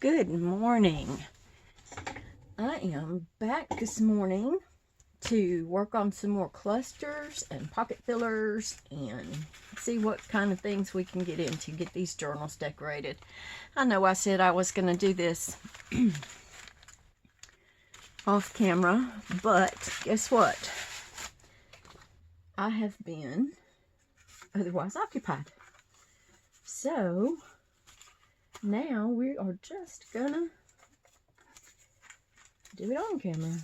Good morning. I am back this morning to work on some more clusters and pocket fillers and see what kind of things we can get into, get these journals decorated. I know I said I was going to do this off camera, but guess what? I have been otherwise occupied. So now we are just gonna do it on camera.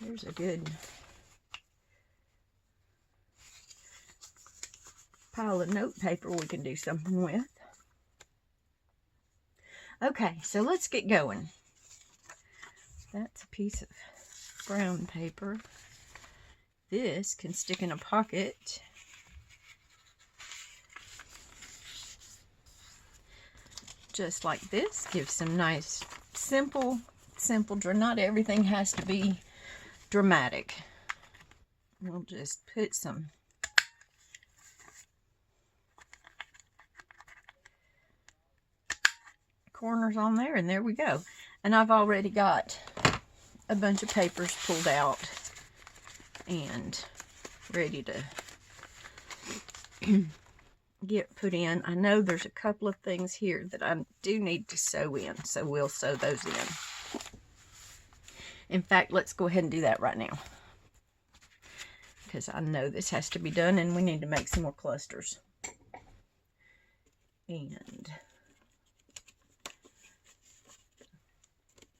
Here's a good pile of note paper we can do something with. Okay, so let's get going. That's a piece of brown paper. This can stick in a pocket. Just like this, gives some nice, simple, not everything has to be dramatic. We'll just put some corners on there, and there we go. And I've already got a bunch of papers pulled out and ready to get put in. I know there's a couple of things here that I do need to sew in, so we'll sew those in. In fact, let's go ahead and do that right now, because I know this has to be done and we need to make some more clusters. And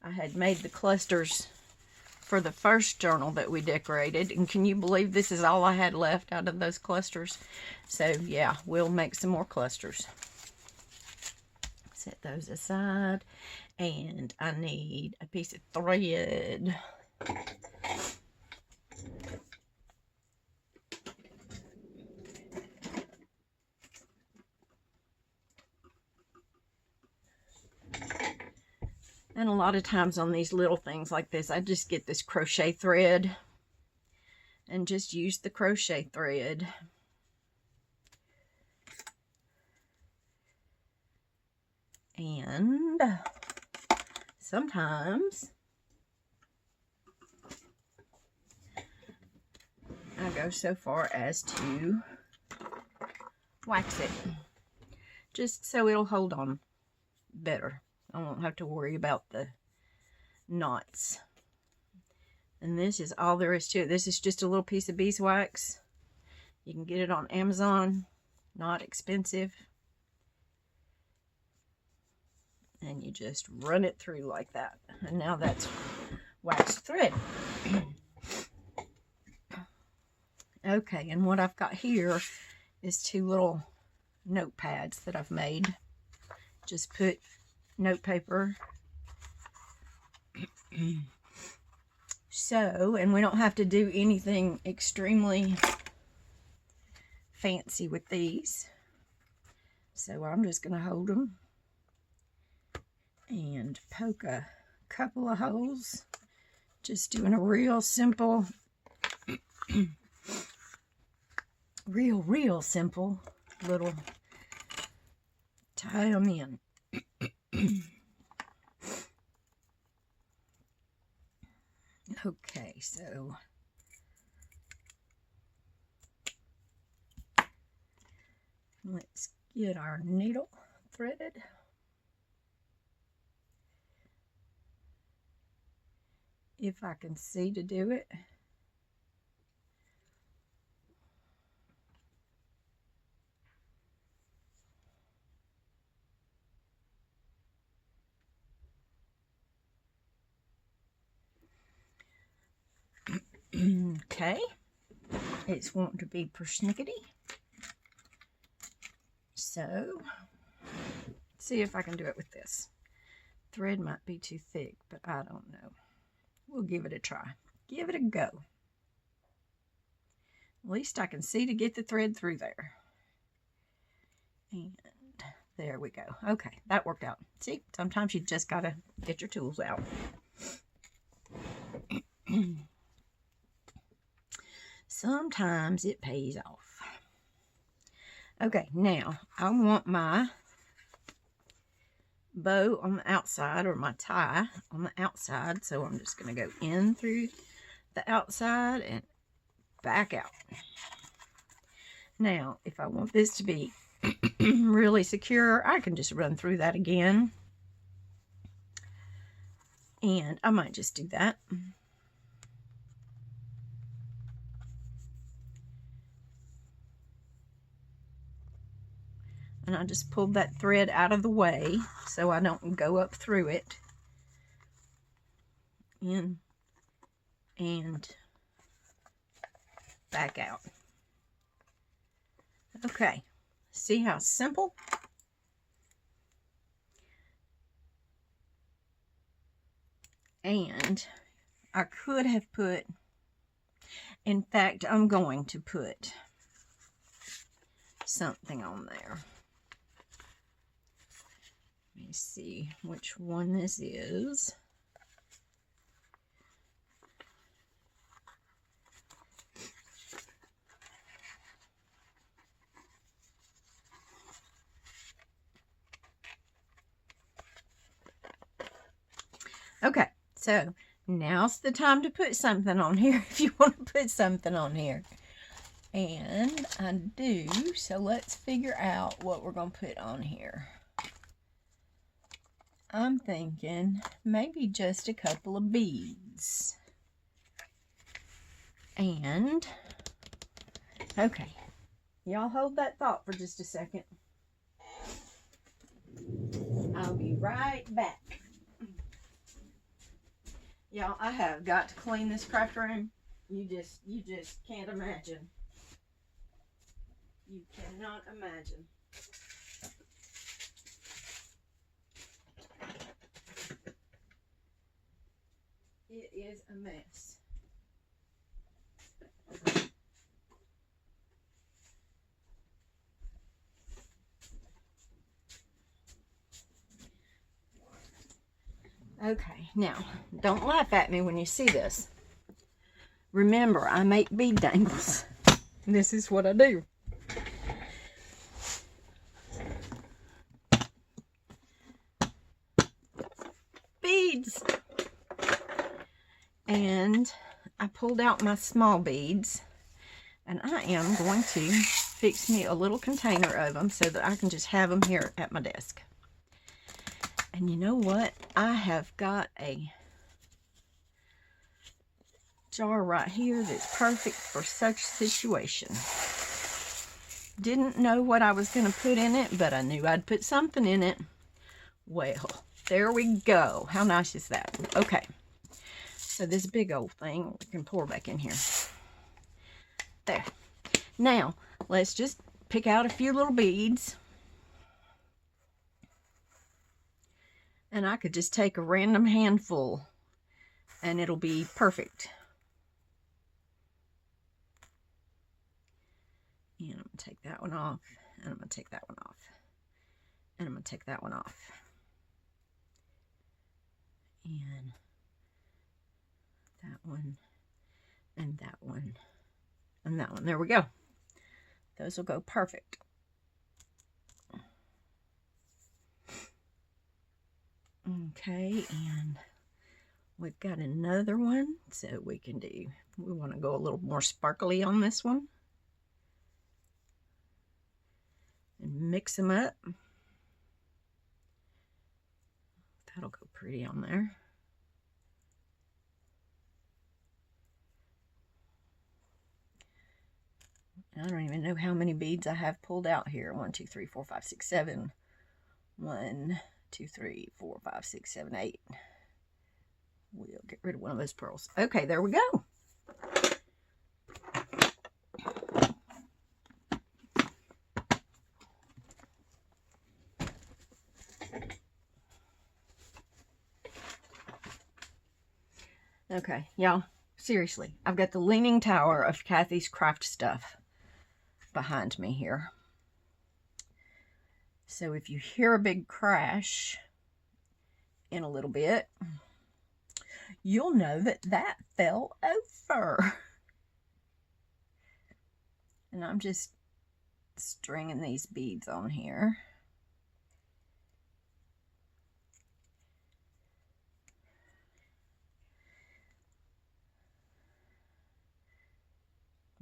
I had made the clusters for the first journal that we decorated, and can you believe this is all I had left out of those clusters? So yeah, we'll make some more clusters. Set those aside, and I need a piece of thread. And a lot of times on these little things like this, I just get this crochet thread and just use the crochet thread. And sometimes I go so far as to wax it, just so it'll hold on better. I won't have to worry about the knots. And this is all there is to it. This is just a little piece of beeswax. You can get it on Amazon, not expensive. And you just run it through like that. And now that's waxed thread. Okay, and what I've got here is two little notepads that I've made. Just put note paper. So, and we don't have to do anything extremely fancy with these. So I'm just going to hold them and poke a couple of holes. Just doing a real simple, real simple little tie them in. Okay, so let's get our needle threaded. If I can see to do it. Okay, it's wanting to be persnickety. So, see if I can do it with this. Thread might be too thick, but I don't know. We'll give it a try. Give it a go. At least I can see to get the thread through there. And there we go. Okay, that worked out. See, sometimes you just gotta get your tools out. Sometimes it pays off. Okay, now I want my bow on the outside, or my tie on the outside. So I'm just going to go in through the outside and back out. Now, if I want this to be really secure, I can just run through that again. And I might just do that. And I just pulled that thread out of the way so I don't go up through it. In and back out. Okay, see how simple? And I could have put, in fact, I'm going to put something on there. Let me see which one this is. Okay, so now's the time to put something on here if you want to put something on here. And I do, so let's figure out what we're going to put on here. I'm thinking maybe just a couple of beads. And, okay, y'all hold that thought for just a second. I'll be right back. Y'all, I have got to clean this craft room. You just can't imagine. You cannot imagine. It is a mess. Okay, now, don't laugh at me when you see this. Remember, I make bead dangles. This is what I do. Beads. And I pulled out my small beads, and I am going to fix me a little container of them so that I can just have them here at my desk. And you know what? I have got a jar right here that's perfect for such situation. Didn't know what I was going to put in it, but I knew I'd put something in it. Well, there we go. How nice is that? Okay. So this big old thing, we can pour back in here. There. Now, let's just pick out a few little beads. And I could just take a random handful and it'll be perfect. And I'm going to take that one off. And I'm going to take that one off. And I'm going to take that one off. And that one. And that one. And that one. There we go. Those will go perfect. Okay, and we've got another one, so we can do, we want to go a little more sparkly on this one. And mix them up. That'll go pretty on there. I don't even know how many beads I have pulled out here. 1, 2, 3, 4, 5, 6, 7. 1, 2, 3, 4, 5, 6, 7, 8. We'll get rid of one of those pearls. Okay, there we go. Okay, y'all, seriously, I've got the Leaning Tower of Cathie's Craft stuff behind me here. So if you hear a big crash in a little bit, you'll know that that fell over. And I'm just stringing these beads on here.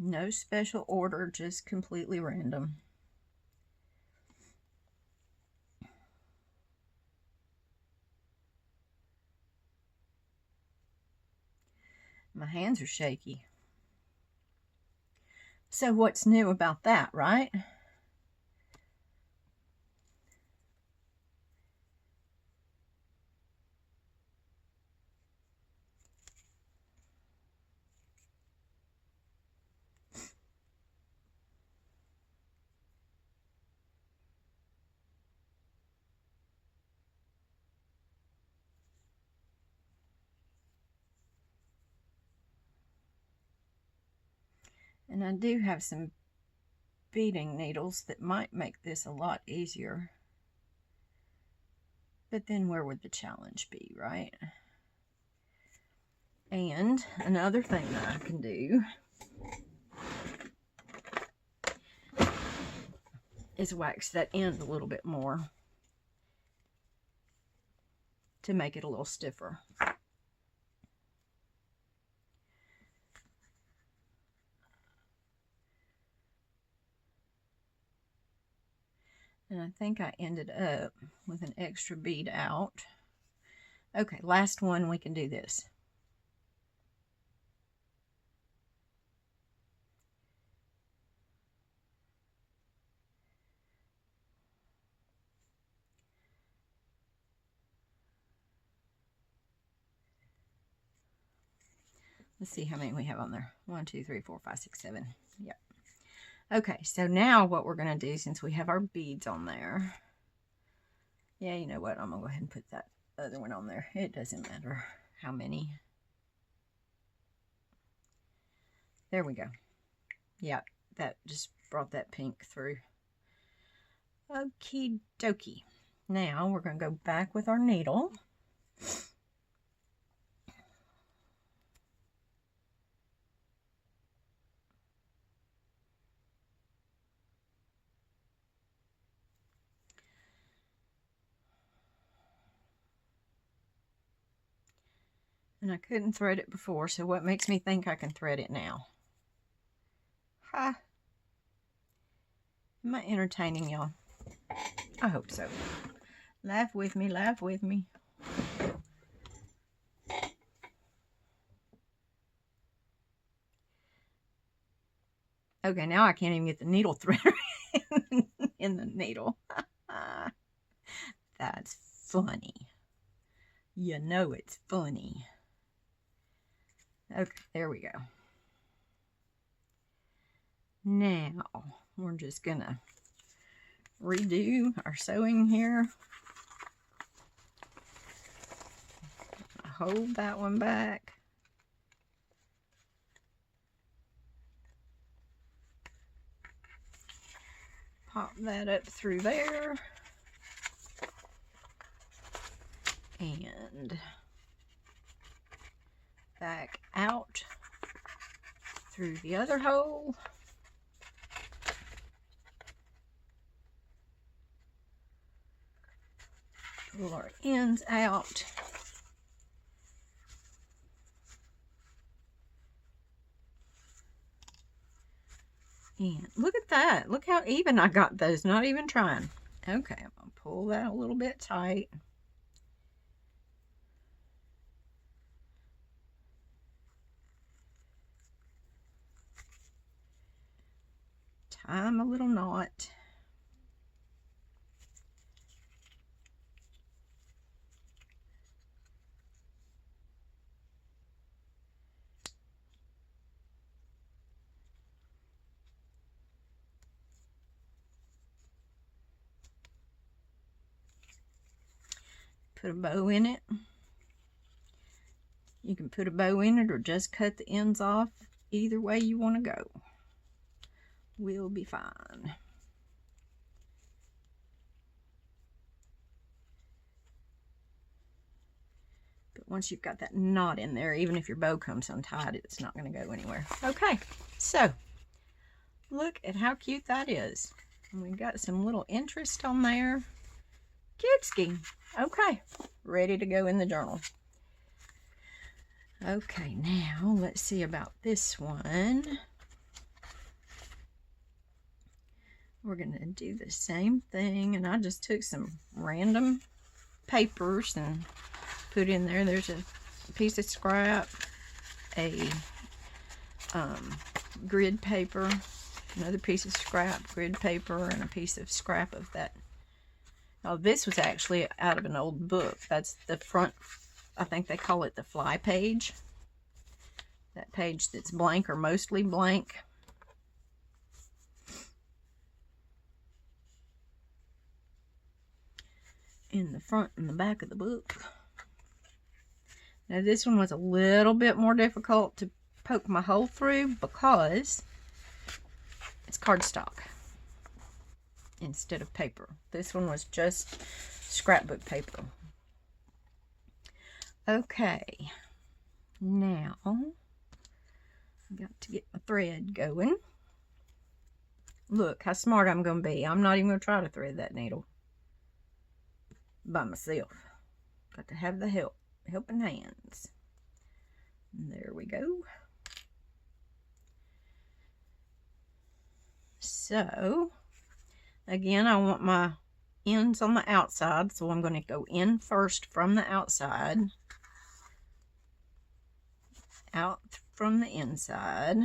No special order, just completely random. My hands are shaky. So what's new about that, right? And I do have some beading needles that might make this a lot easier. But then where would the challenge be, right? And another thing that I can do is wax that end a little bit more to make it a little stiffer. And I think I ended up with an extra bead out. Okay, last one, we can do this. Let's see how many we have on there. 1, 2, 3, 4, 5, 6, 7. Yep. Okay, so now what we're going to do, since we have our beads on there. Yeah, you know what? I'm going to go ahead and put that other one on there. It doesn't matter how many. There we go. Yeah, that just brought that pink through. Okie dokie. Now we're going to go back with our needle. And I couldn't thread it before, so what makes me think I can thread it now? Ha! Am I entertaining y'all? I hope so. Laugh with me, laugh with me. Okay, now I can't even get the needle threader in the needle. That's funny. You know it's funny. Okay, there we go. Now, we're just gonna redo our sewing here. Hold that one back. Pop that up through there. And back out through the other hole. Pull our ends out. And look at that. Look how even I got those, not even trying. Okay, I'm going to pull that a little bit tight. Tie a little knot. Put a bow in it. You can put a bow in it or just cut the ends off. Either way you want to go will be fine. But once you've got that knot in there, even if your bow comes untied, it's not going to go anywhere. Okay, so look at how cute that is. And we've got some little interest on there. Cute-ski. Okay, ready to go in the journal. Okay, now let's see about this one. we're going to do the same thing, and I just took some random papers and put in there. There's a piece of scrap, a grid paper, another piece of scrap, grid paper, and a piece of scrap of that. Now this was actually out of an old book. That's the front, I think they call it the fly page. That page that's blank or mostly blank. In the front and the back of the book. Now this one was a little bit more difficult to poke my hole through because it's cardstock instead of paper. This one was just scrapbook paper. Okay, now I've got to get my thread going. Look how smart I'm going to be. I'm not even going to try to thread that needle by myself. Got to have the helping hands. There we go. So again, I want my ends on the outside, so I'm going to go in first from the outside, out from the inside.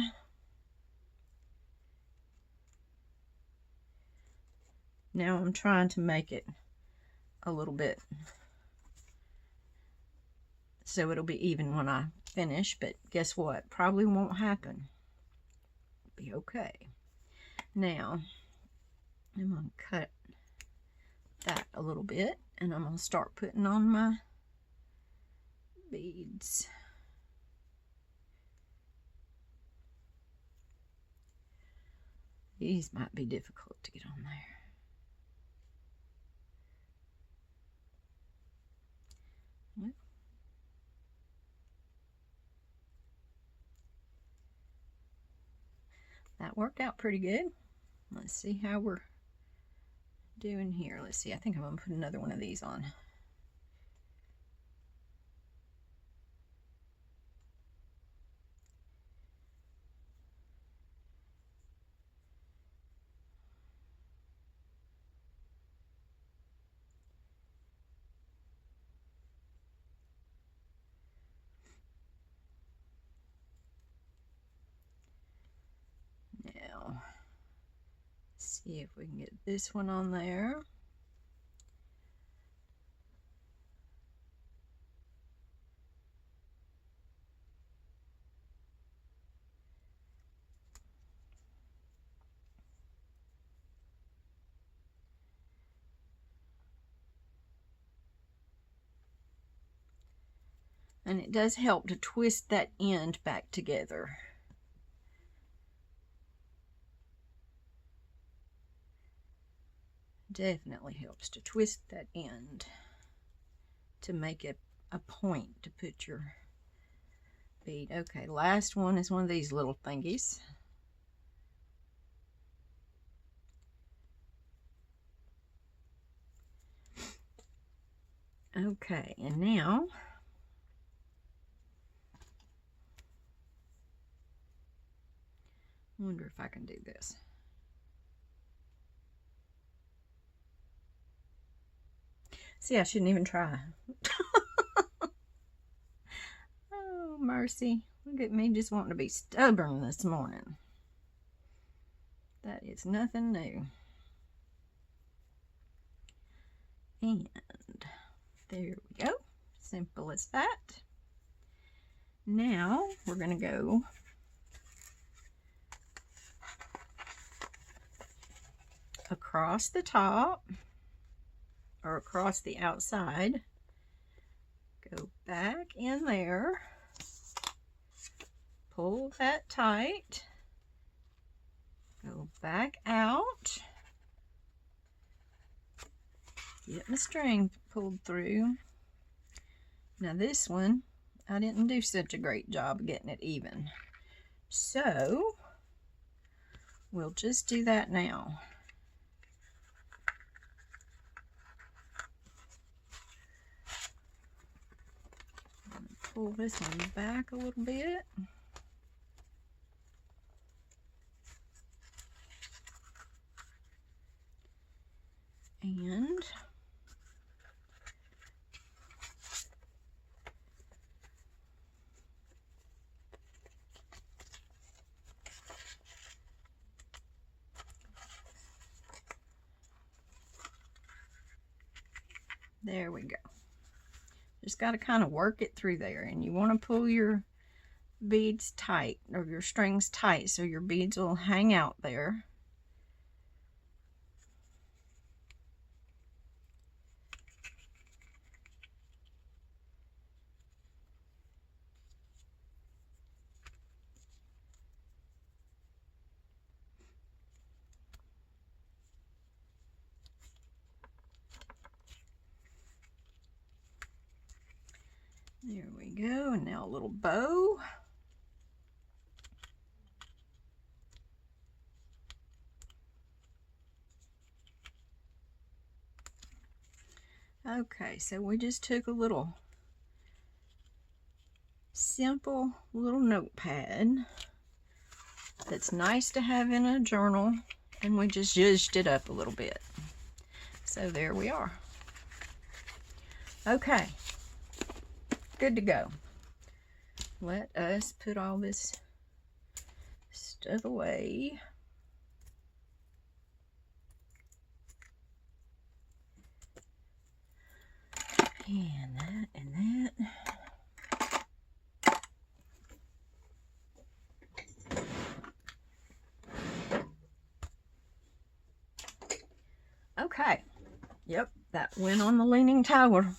Now I'm trying to make it a little bit so it'll be even when I finish, but guess what? Probably won't happen. It'll be okay. Now I'm going to cut that a little bit, and I'm going to start putting on my beads. These might be difficult to get on there. That worked out pretty good. Let's see how we're doing here. Let's see, I think I'm going to put another one of these on. Now, see if we can get this one on there. And it does help to twist that end back together. Definitely helps to twist that end to make it a point to put your bead. Okay, last one is one of these little thingies. Okay, and now I wonder if I can do this. See, I shouldn't even try. Oh, mercy. Look at me just wanting to be stubborn this morning. That is nothing new. And there we go. Simple as that. Now we're going to go across the top or across the outside. Go back in there. Pull that tight. Go back out. Get my string pulled through. Now this one, I didn't do such a great job of getting it even. So, we'll just do that now. Pull this one back a little bit. There we go. Just got to kind of work it through there, and you want to pull your beads tight, or your strings tight, so your beads will hang out there. There we go, and now a little bow. Okay, so we just took a little simple little notepad that's nice to have in a journal, and we just zhuzhed it up a little bit. So there we are. Okay, good to go. Let us put all this stuff away. And that and that. Okay. Yep, that went on the Leaning Tower.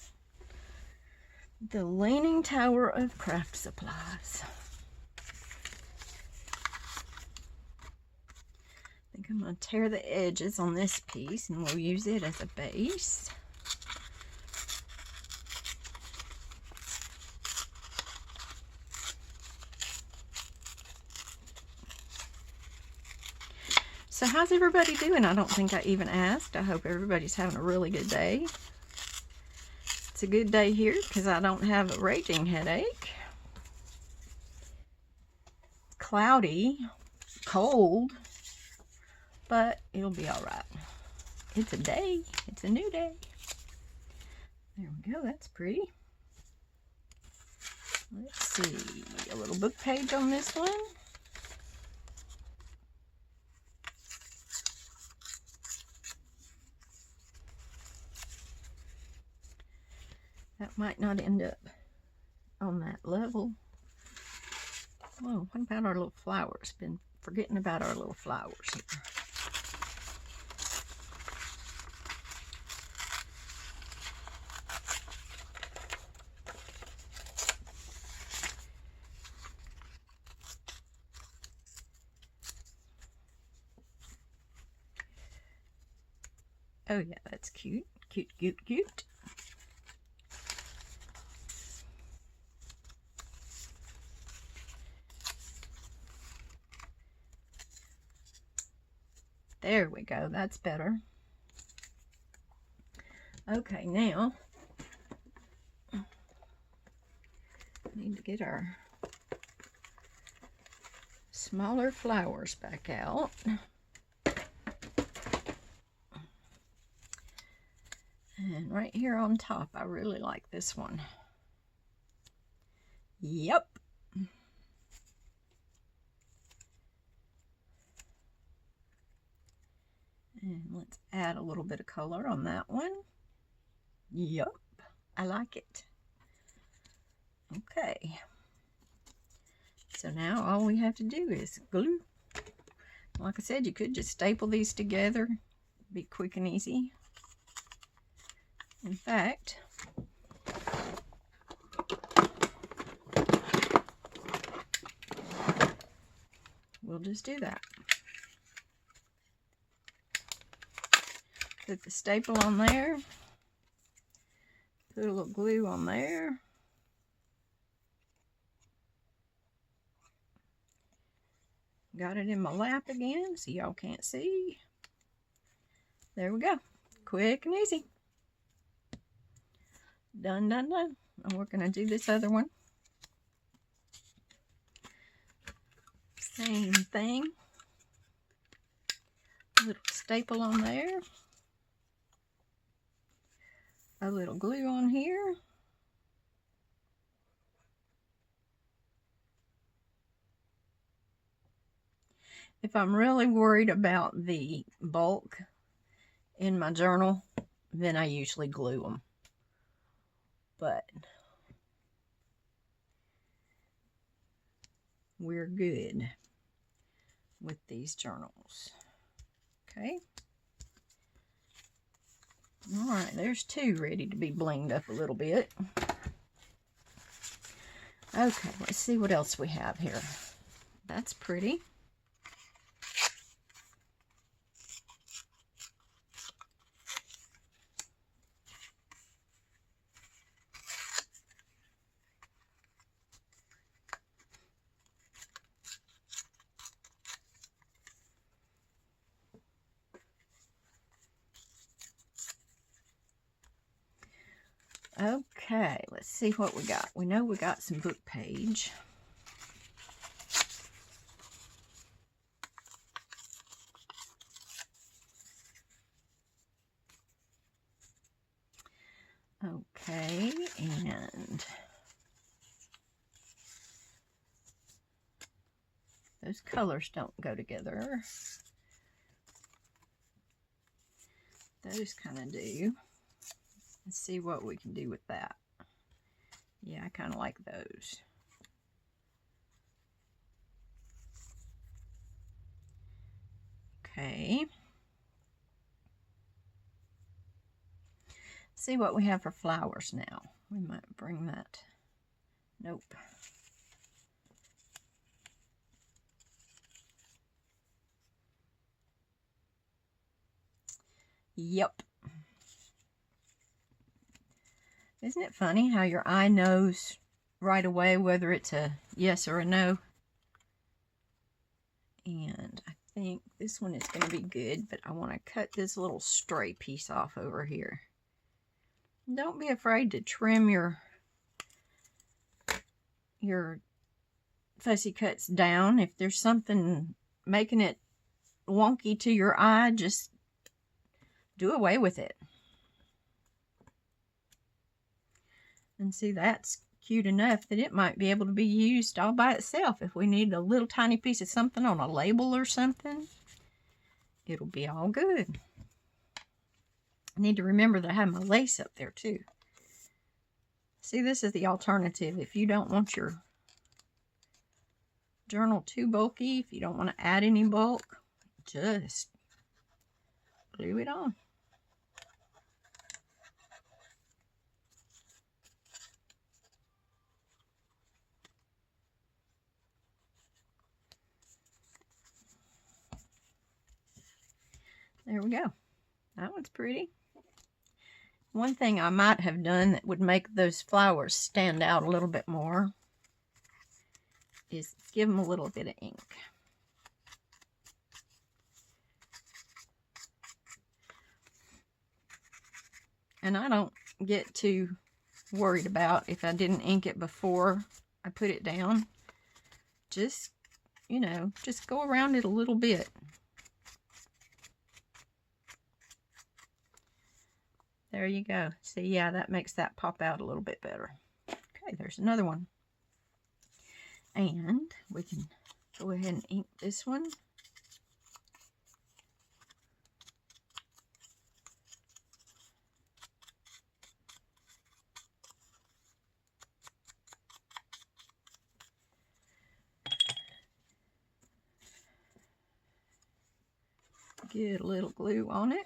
The Leaning Tower of craft supplies. I think I'm going to tear the edges on this piece, and we'll use it as a base. So how's everybody doing? I don't think I even asked. I hope everybody's having a really good day. It's a good day here because I don't have a raging headache. Cloudy, cold, but it'll be all right. It's a day. It's a new day. There we go. That's pretty. Let's see. A little book page on this one. That might not end up on that level. Oh, what about our little flowers? Been forgetting about our little flowers here. Oh yeah, that's cute. Cute, cute, cute. There we go. That's better. Okay, now need to get our smaller flowers back out. And right here on top, I really like this one. Yep. And let's add a little bit of color on that one. Yep, I like it. Okay. So now all we have to do is glue. Like I said, you could just staple these together. Be quick and easy. In fact, we'll just do that. Put the staple on there. Put a little glue on there. Got it in my lap again, so y'all can't see. There we go. Quick and easy. Done, done, done. And we're going to do this other one. Same thing. A little staple on there. A little glue on here. If I'm really worried about the bulk in my journal, then I usually glue them. but we're good with these journals. Okay. All right, there's two ready to be blinged up a little bit. Okay, let's see what else we have here. That's pretty. Okay, let's see what we got. We know we got some book page. Okay, and those colors don't go together. Those kind of do. Let's see what we can do with that. Yeah, I kind of like those. Okay. See what we have for flowers now. We might bring that. Nope. Yep. Isn't it funny how your eye knows right away whether it's a yes or a no? And I think this one is going to be good, but I want to cut this little stray piece off over here. Don't be afraid to trim your fussy cuts down. If there's something making it wonky to your eye, just do away with it. And see, that's cute enough that it might be able to be used all by itself. If we need a little tiny piece of something on a label or something, it'll be all good. I need to remember that I have my lace up there too. See, this is the alternative. If you don't want your journal too bulky, if you don't want to add any bulk, just glue it on. There we go. That one's pretty. One thing I might have done that would make those flowers stand out a little bit more is give them a little bit of ink. And I don't get too worried about if I didn't ink it before I put it down. Just, you know, just go around it a little bit. There you go. See, yeah, that makes that pop out a little bit better. Okay, there's another one. And we can go ahead and ink this one. Get a little glue on it.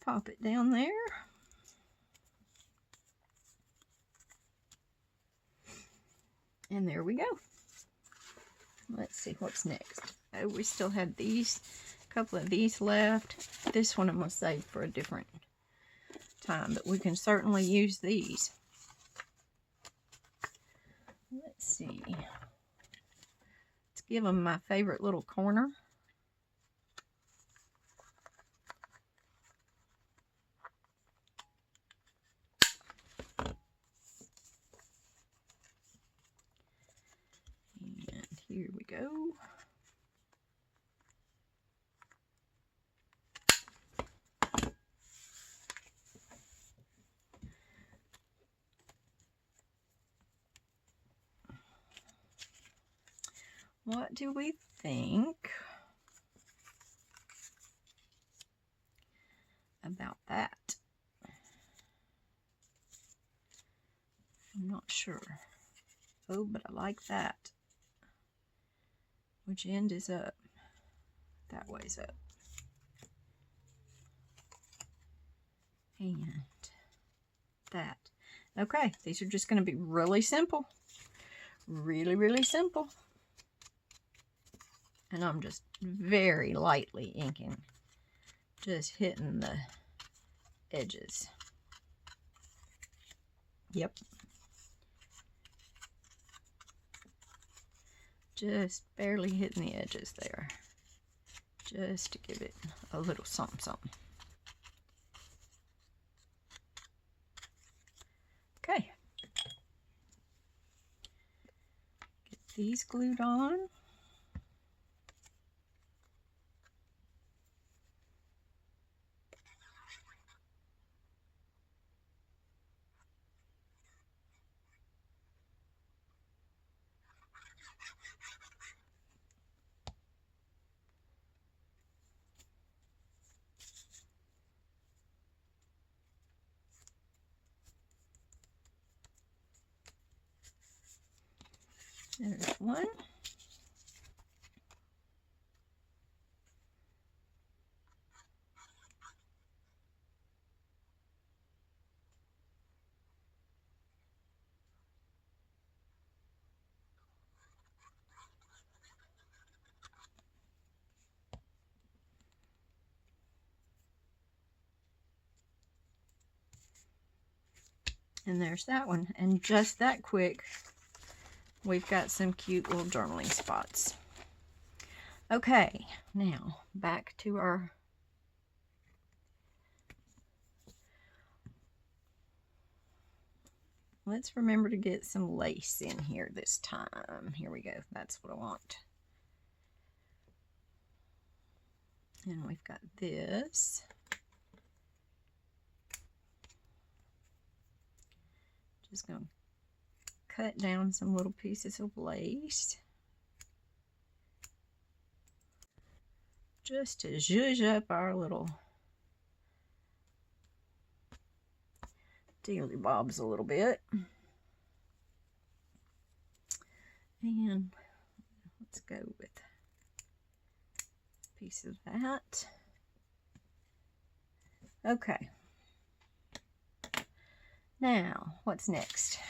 Pop it down there. And there we go. Let's see what's next. Oh, we still have these, a couple of these left. This one I'm going to save for a different time, but we can certainly use these. Let's see. Let's give them my favorite little corner. go. What do we think about that? I'm not sure. Oh, but I like that. Which end is up? That way's up. And that. Okay, these are just going to be really simple. Really, really simple. And I'm just very lightly inking. Just hitting the edges. Yep. Just barely hitting the edges there. Just to give it a little something, something. Okay. Get these glued on. There's one. And there's that one. And just that quick, we've got some cute little journaling spots. Okay, now back to our let's remember to get some lace in here this time. Here we go. That's what I want. And we've got this. Just going to cut down some little pieces of lace. Just to zhuzh up our little dealy bobs a little bit. And let's go with a piece of that. Okay. Now, what's next?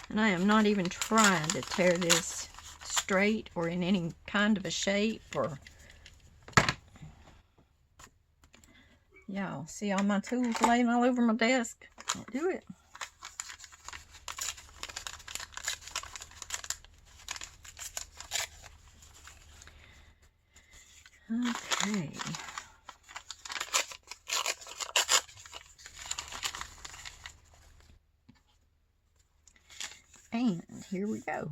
And I am not even trying to tear this straight or in any kind of a shape or... Y'all see all my tools laying all over my desk? Can't do it. Okay. And here we go.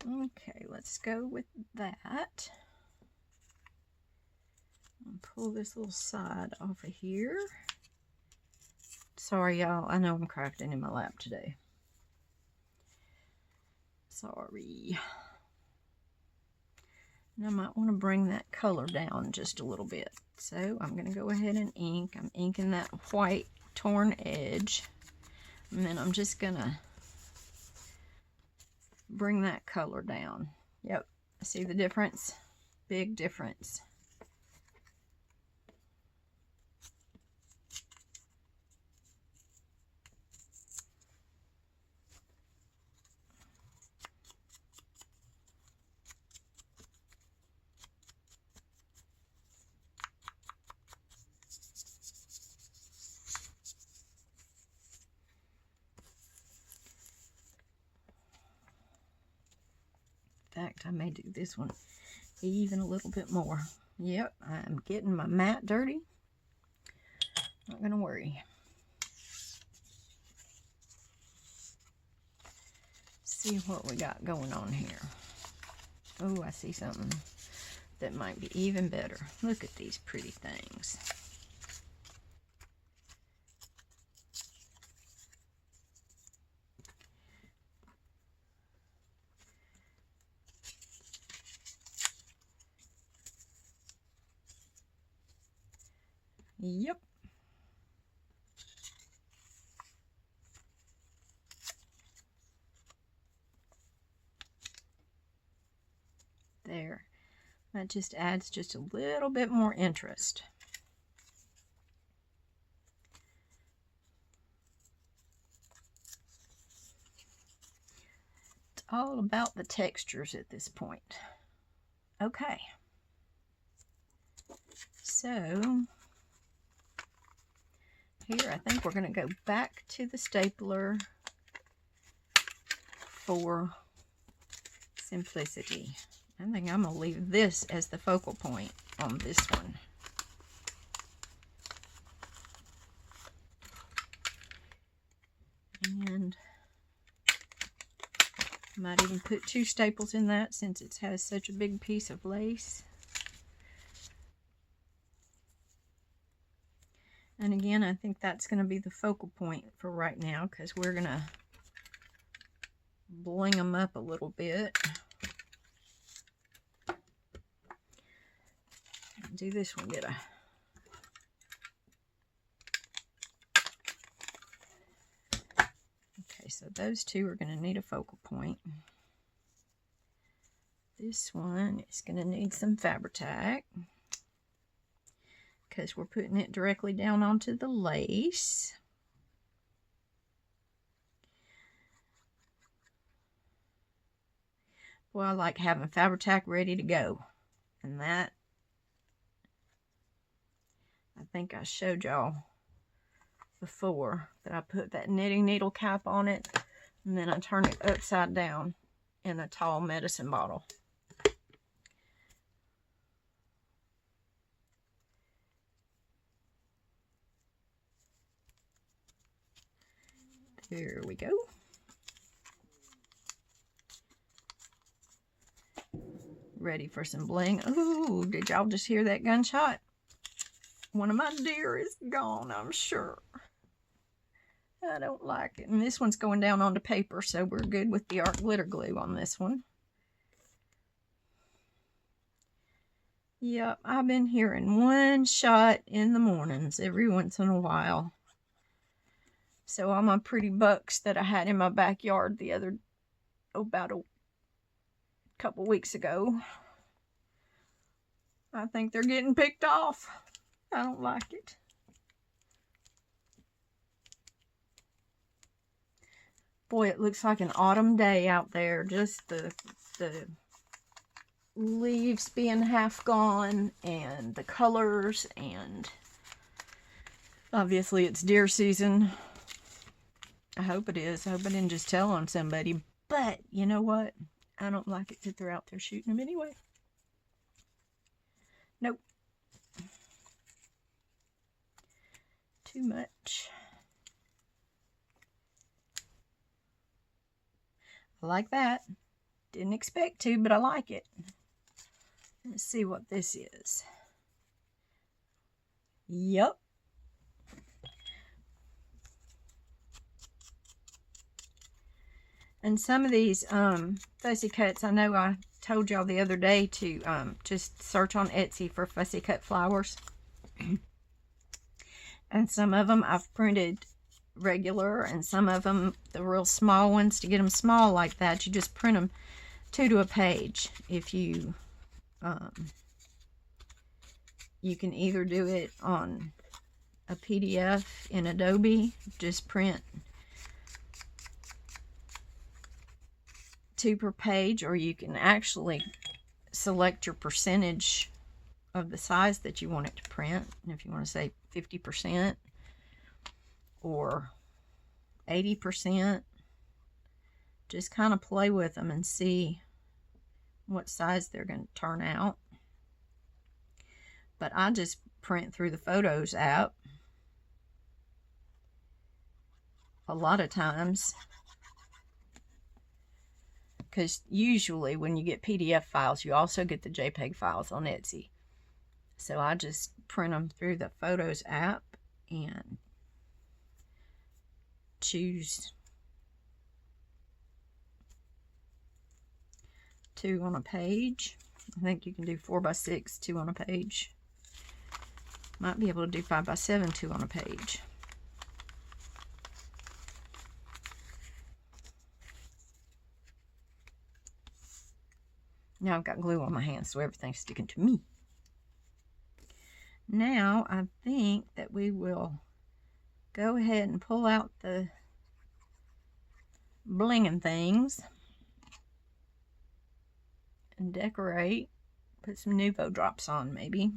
Okay, let's go with that. And pull this little side off of here. Sorry, y'all. I know I'm crafting in my lap today. Sorry. And I might want to bring that color down just a little bit. So I'm going to go ahead and ink. I'm inking that white torn edge. And then I'm just going to bring that color down. Yep, see the difference? Big difference. In fact, I may do this one even a little bit more. Yep, I'm getting my mat dirty. Not gonna worry. See what we got going on here. Oh, I see something that might be even better. Look at these pretty things. Yep. There. That just adds just a little bit more interest. It's all about the textures at this point. Okay. So here, I think we're going to go back to the stapler for simplicity. I think I'm going to leave this as the focal point on this one. And I might even put 2 staples in that since it has such a big piece of lace. And again, I think that's going to be the focal point for right now because we're going to bling them up a little bit. Do this one, did I? Okay, so those 2 are going to need a focal point. This one is going to need some Fabri-Tac because we're putting it directly down onto the lace. Well, I like having Fabri-Tac ready to go. And that, I think I showed y'all before that I put that knitting needle cap on it and then I turn it upside down in a tall medicine bottle. Here we go. Ready for some bling. Ooh, did y'all just hear that gunshot? One of my deer is gone, I'm sure. I don't like it. And this one's going down onto paper, so we're good with the art glitter glue on this one. Yep, I've been hearing one shot in the mornings every once in a while. So all my pretty bucks that I had in my backyard about a couple weeks ago, I think they're getting picked off. I don't like it. Boy, it looks like an autumn day out there. Just the leaves being half gone and the colors, and obviously it's deer season. I hope it is. I hope I didn't just tell on somebody. But you know what? I don't like it that they're out there shooting them anyway. Nope. Too much. I like that. Didn't expect to, but I like it. Let's see what this is. Yep. And some of these fussy cuts, I know I told y'all the other day to just search on Etsy for fussy cut flowers. And some of them I've printed regular, and some of them, the real small ones, to get them small like that, you just print them 2 to a page. If you you can either do it on a PDF in Adobe, just print 2 per page, or you can actually select your percentage of the size that you want it to print. And if you want to say 50% or 80%, just kind of play with them and see what size they're going to turn out. But I just print through the Photos app a lot of times, because usually when you get PDF files, you also get the JPEG files on Etsy. So I just print them through the Photos app and choose 2 on a page. I think you can do 4 by 6, 2 on a page. Might be able to do 5 by 7, 2 on a page. Now I've got glue on my hands, so everything's sticking to me. Now I think that we will go ahead and pull out the blinging things and decorate. Put some Nuvo drops on, maybe.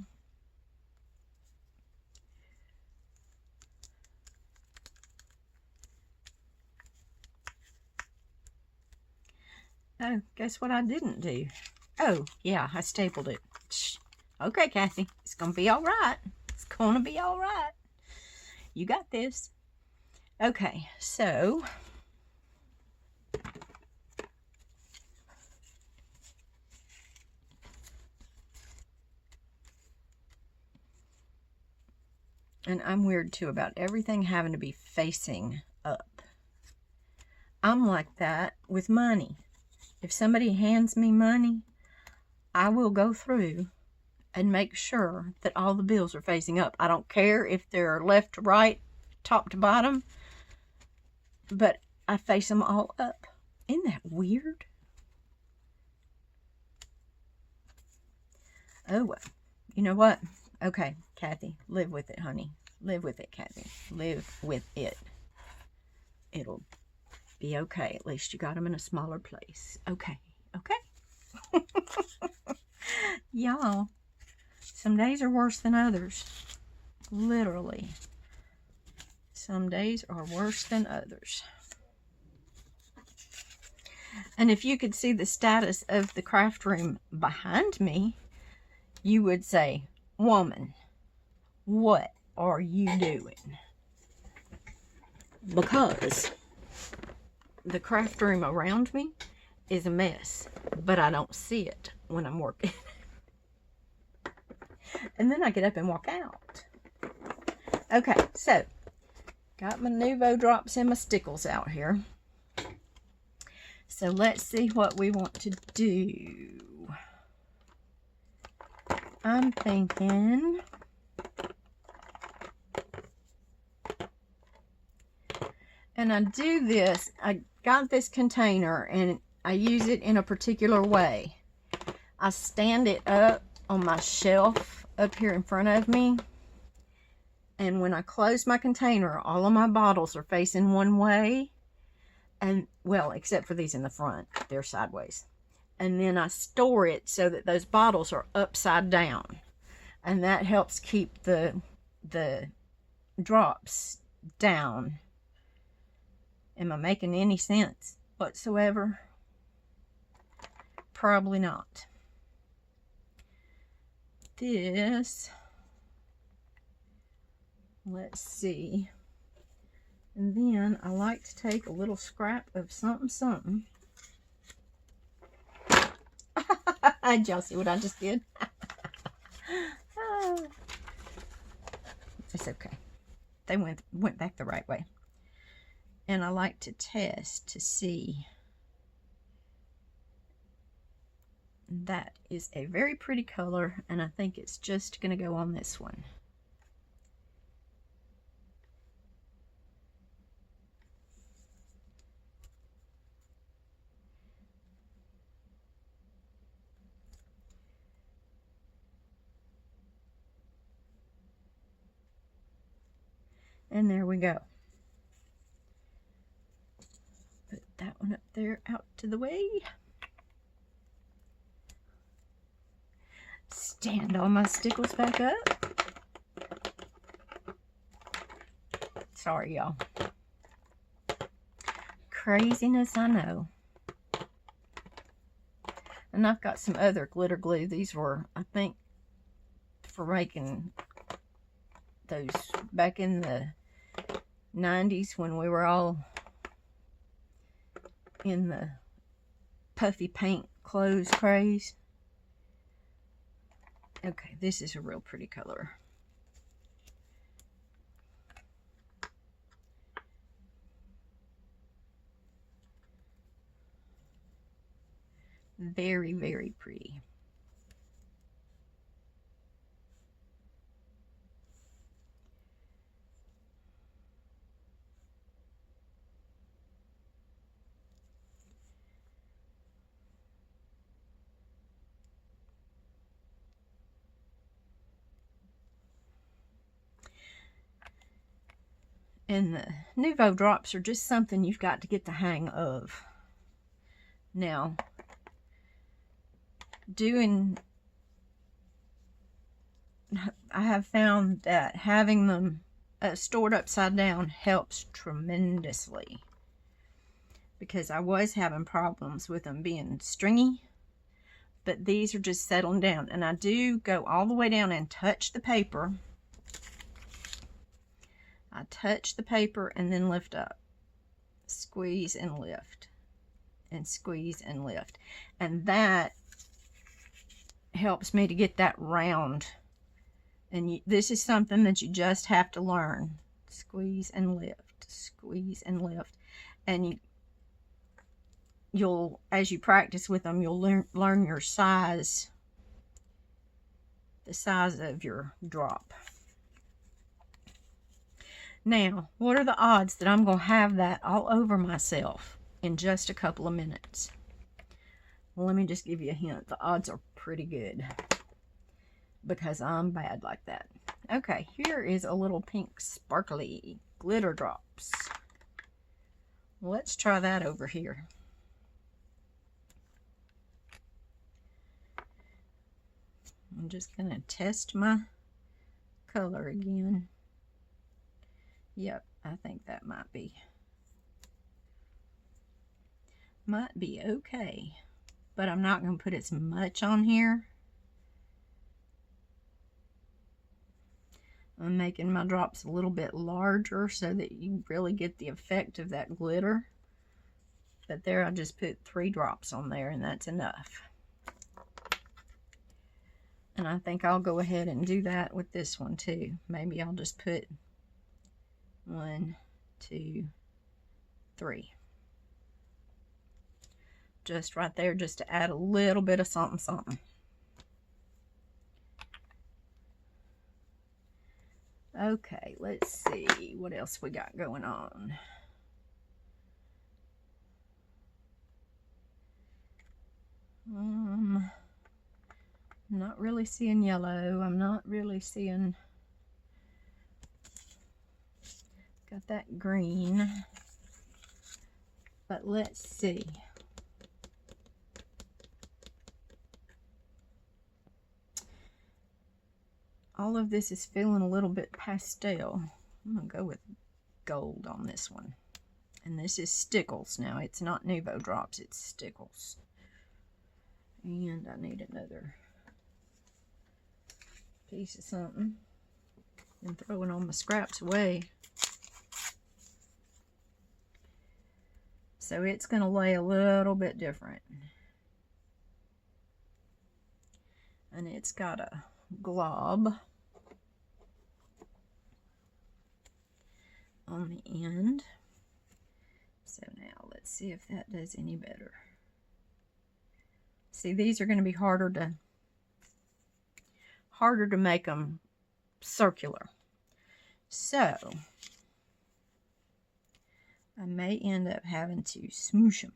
Oh, guess what I didn't do? Oh, yeah, I stapled it. Shh. Okay, Kathy, it's going to be all right. It's going to be all right. You got this. Okay, so and I'm weird too about everything having to be facing up. I'm like that with money. If somebody hands me money, I will go through and make sure that all the bills are facing up. I don't care if they're left to right, top to bottom, but I face them all up. Isn't that weird? Oh, well, you know what? Okay, Kathy, live with it, honey. Live with it, Kathy. Live with it. It'll be okay. At least you got them in a smaller place. Okay. Okay. Y'all, some days are worse than others. Literally. Some days are worse than others. And if you could see the status of the craft room behind me, you would say, woman, what are you doing? Because the craft room around me is a mess, but I don't see it when I'm working. And then I get up and walk out. Okay, so got my Nuvo drops and my stickles out here. So let's see what we want to do. I'm thinking and I do this, I got this container and I use it in a particular way. I stand it up on my shelf up here in front of me, and when I close my container, all of my bottles are facing one way, and well, except for these in the front, they're sideways. And then I store it so that those bottles are upside down, and that helps keep the drops down. Am I making any sense whatsoever? Probably not. This, let's see. And then I like to take a little scrap of something. Did y'all see what I just did? It's okay. They went back the right way. And I like to test to see That is a very pretty color, and I think it's just going to go on this one. And there we go. Put that one up there out to the way. Stand all my stickles back up. Sorry, y'all. Craziness, I know. And I've got some other glitter glue. These were, I think, for making those back in the 90s when we were all in the puffy paint clothes craze. Okay, this is a real pretty color. Very, very pretty. And the Nuvo drops are just something you've got to get the hang of. Now, I have found that having them stored upside down helps tremendously, because I was having problems with them being stringy, but these are just settling down. And I do go all the way down and touch the paper. I touch the paper and then lift up. Squeeze and lift. And squeeze and lift. And that helps me to get that round. And this is something that you just have to learn. Squeeze and lift. Squeeze and lift. And you'll, as you practice with them, you'll learn your size. The size of your drop. Now, what are the odds that I'm going to have that all over myself in just a couple of minutes? Well, let me just give you a hint. The odds are pretty good, because I'm bad like that. Okay, here is a little pink sparkly glitter drops. Let's try that over here. I'm just going to test my color again. Yep, I think that might be okay. But I'm not going to put as much on here. I'm making my drops a little bit larger so that you really get the effect of that glitter. But there, I just put 3 drops on there, and that's enough. And I think I'll go ahead and do that with this one too. Maybe I'll just put 1, 2, 3. Just right there, just to add a little bit of something, something. Okay, let's see what else we got going on. I'm not really seeing yellow. I'm not really seeing... Got that green. But let's see. All of this is feeling a little bit pastel. I'm going to go with gold on this one. And this is Stickles now. It's not Nuvo Drops, it's Stickles. And I need another piece of something. I'm throwing all my scraps away. So it's going to lay a little bit different. And it's got a glob on the end. So now let's see if that does any better. See, these are going to be harder to make them circular. So I may end up having to smoosh them.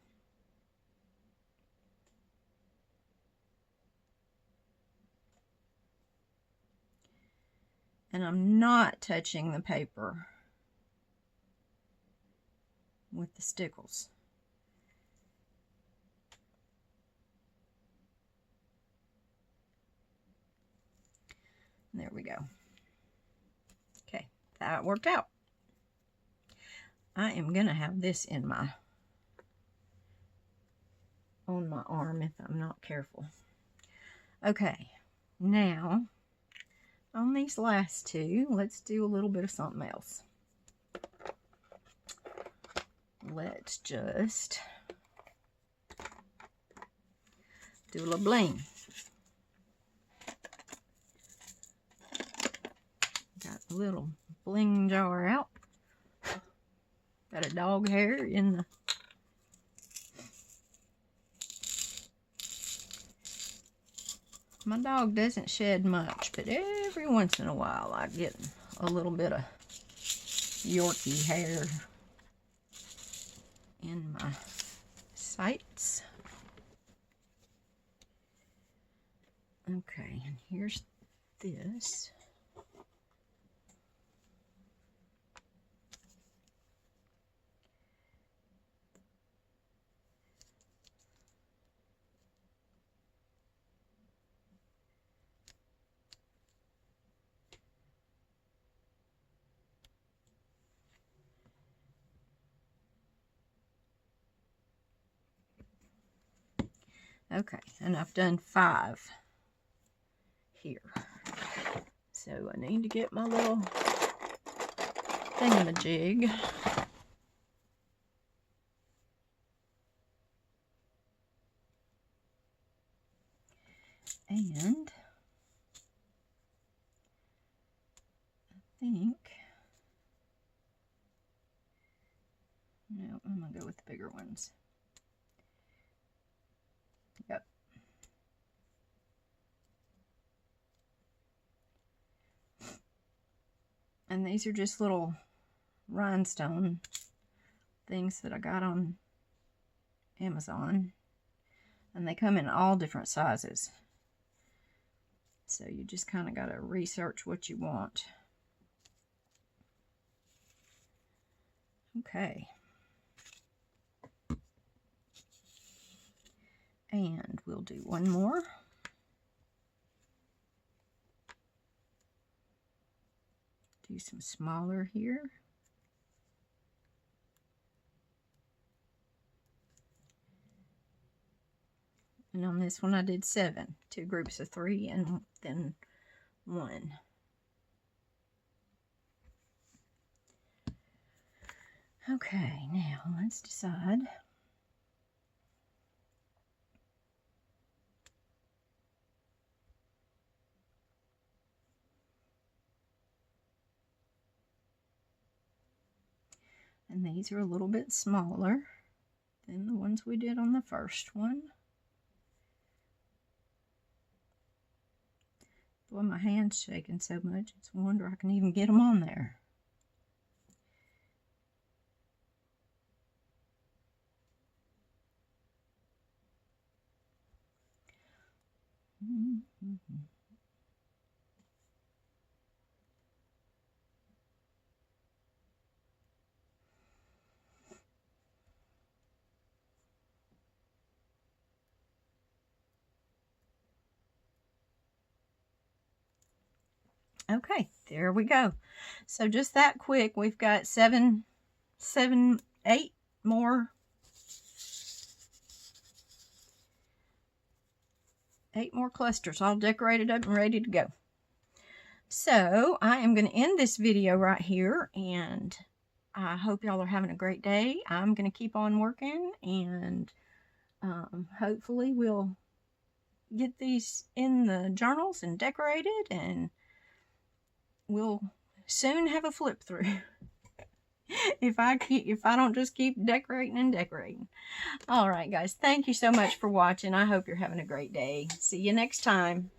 And I'm not touching the paper with the stickles. There we go. Okay, that worked out. I am going to have this on my arm if I'm not careful. Okay, now on these last two, let's do a little bit of something else. Let's just do a little bling. Got a little bling jar out. Got a dog hair in the My dog doesn't shed much, but every once in a while I get a little bit of Yorkie hair in my sights. Okay, and here's this. Okay, and I've done 5 here. So I need to get my little thingamajig. And I think, no, I'm going to go with the bigger ones. Yep. And these are just little rhinestone things that I got on Amazon. And they come in all different sizes. So you just kind of got to research what you want. Okay. And we'll do one more. Do some smaller here. And on this one I did 7. 2 groups of 3 and then 1. Okay, now let's decide. And these are a little bit smaller than the ones we did on the first one. Boy, my hand's shaking so much, it's a wonder I can even get them on there. Okay, there we go. So just that quick, we've got 8 more. 8 more clusters all decorated up and ready to go. So I am going to end this video right here, and I hope y'all are having a great day. I'm going to keep on working, and hopefully we'll get these in the journals and decorated, and we'll soon have a flip through. if I don't just keep decorating and decorating. All right, guys. Thank you so much for watching. I hope you're having a great day. See you next time.